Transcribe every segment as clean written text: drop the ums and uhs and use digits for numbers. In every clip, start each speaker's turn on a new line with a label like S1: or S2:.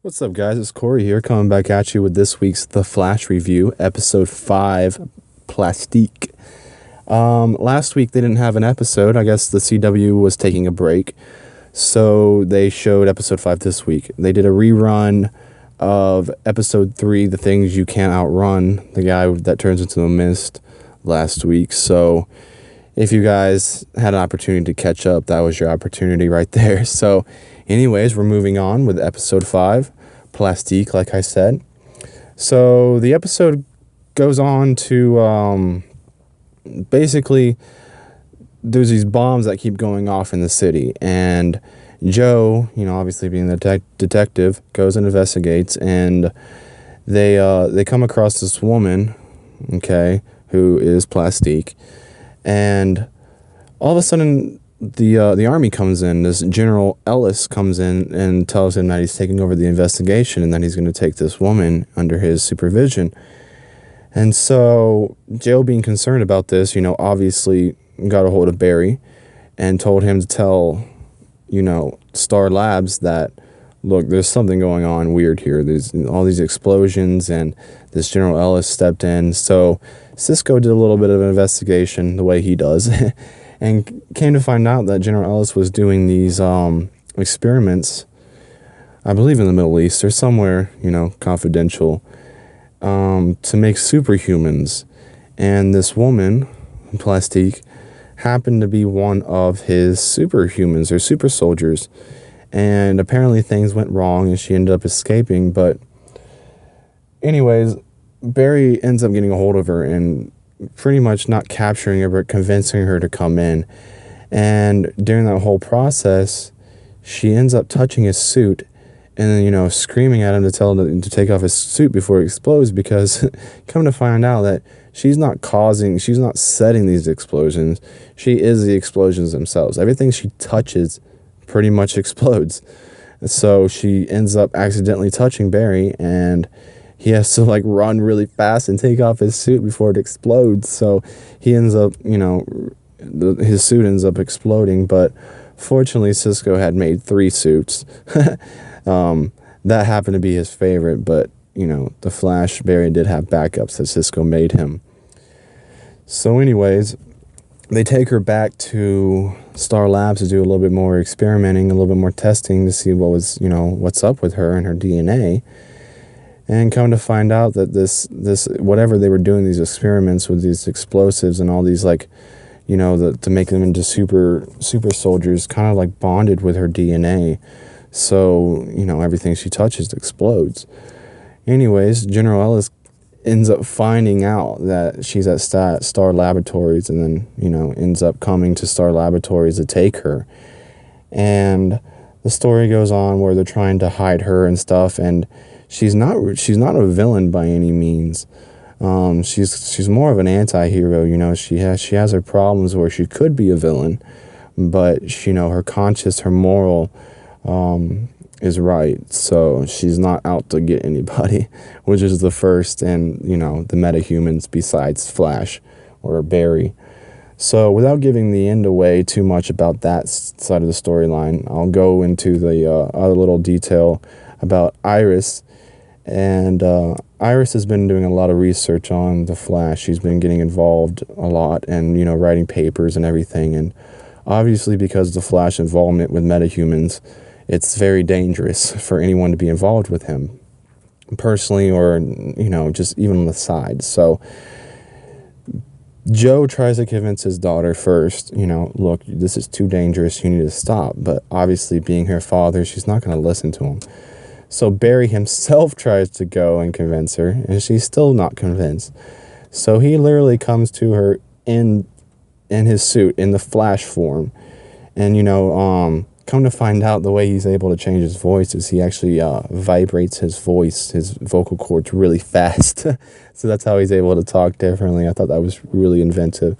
S1: What's up, guys? It's Corey here, coming back at you with this week's The Flash review, episode 5, Plastique. Last week they didn't have an episode. I guess the CW was taking a break, so they showed episode 5 this week. They did a rerun of episode 3, The Things You Can't Outrun, the guy that turns into a mist, last week. So if you guys had an opportunity to catch up, that was your opportunity right there. So anyways, we're moving on with episode 5, Plastique, like I said. So the episode goes on to basically there's these bombs that keep going off in the city, and Joe, obviously being the detective, goes and investigates, and they come across this woman, okay, who is Plastique, and all of a sudden the army comes in. This General Ellis comes in and tells him that he's taking over the investigation and that he's going to take this woman under his supervision. And so Joe, being concerned about this, obviously got a hold of Barry and told him to tell, Star Labs that, look, there's something going on weird here. There's all these explosions, and this General Ellis stepped in. So Cisco did a little bit of an investigation, the way he does, and came to find out that General Ellis was doing these experiments, I believe in the Middle East or somewhere, confidential, to make superhumans. And this woman, Plastique, happened to be one of his superhumans or super soldiers. And apparently things went wrong and she ended up escaping. But anyways, Barry ends up getting a hold of her and pretty much not capturing her, but convincing her to come in. And during that whole process, she ends up touching his suit and then, screaming at him to tell him to take off his suit before it explodes, because come to find out that she's not setting these explosions. She is the explosions themselves. Everything she touches pretty much explodes. So she ends up accidentally touching Barry, and he has to run really fast and take off his suit before it explodes. So he ends up, his suit ends up exploding. But fortunately, Cisco had made 3 suits. That happened to be his favorite. But, the Flash, Barry did have backups that Cisco made him. So anyways, they take her back to Star Labs to do a little bit more experimenting, a little bit more testing to see what's up with her and her DNA. And come to find out that this whatever they were doing, these experiments with these explosives and all these to make them into super soldiers, kind of bonded with her DNA. So, everything she touches explodes. Anyways, General Ellis ends up finding out that she's at Star Laboratories, and then, ends up coming to Star Laboratories to take her. And the story goes on where they're trying to hide her and stuff, and she's not a villain by any means. She's more of an anti-hero. She has her problems where she could be a villain, but her conscience, her moral is right. So she's not out to get anybody, which is the first in the metahumans besides Flash or Barry. So without giving the end away too much about that side of the storyline, I'll go into the other little detail about Iris. And Iris has been doing a lot of research on the Flash. She's been getting involved a lot and, writing papers and everything. And obviously because of the Flash involvement with metahumans, it's very dangerous for anyone to be involved with him personally or, just even on the side. So Joe tries to convince his daughter first, look, this is too dangerous. You need to stop. But obviously being her father, she's not going to listen to him. So Barry himself tries to go and convince her, and she's still not convinced. So he literally comes to her in his suit, in the Flash form. And, come to find out, the way he's able to change his voice is he actually vibrates his voice, his vocal cords really fast. So that's how he's able to talk differently. I thought that was really inventive.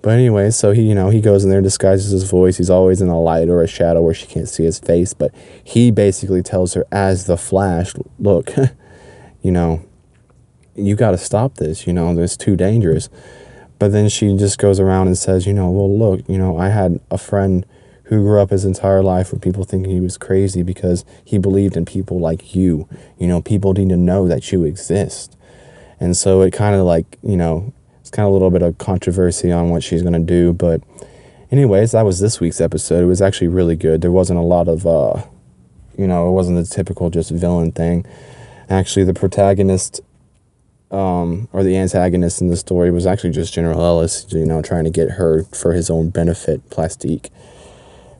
S1: But anyway, so he goes in there, disguises his voice. He's always in a light or a shadow where she can't see his face. But he basically tells her, as the Flash, look, you got to stop this. It's too dangerous. But then she just goes around and says, well, look, I had a friend who grew up his entire life with people thinking he was crazy because he believed in people like you. You know, people need to know that you exist. And so it kind of like, you know, it's kind of a little bit of controversy on what she's going to do. But anyways, that was this week's episode. It was actually really good. There wasn't a lot of, you know, it wasn't the typical just villain thing. Actually, the protagonist or the antagonist in the story was actually just General Ellis, you know, trying to get her for his own benefit, Plastique.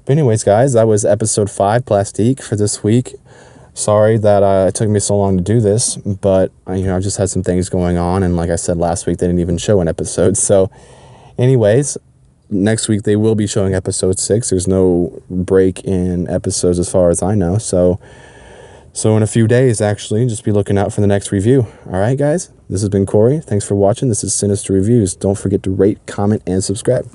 S1: But anyways, guys, that was episode 5, Plastique, for this week. Sorry that it took me so long to do this, but you know, I just had some things going on, and like I said last week, they didn't even show an episode. So anyways, next week they will be showing episode 6. There's no break in episodes as far as I know. So in a few days, actually, just be looking out for the next review. All right, guys, this has been Corey. Thanks for watching. This is sinisteReviews. Don't forget to rate, comment, and subscribe.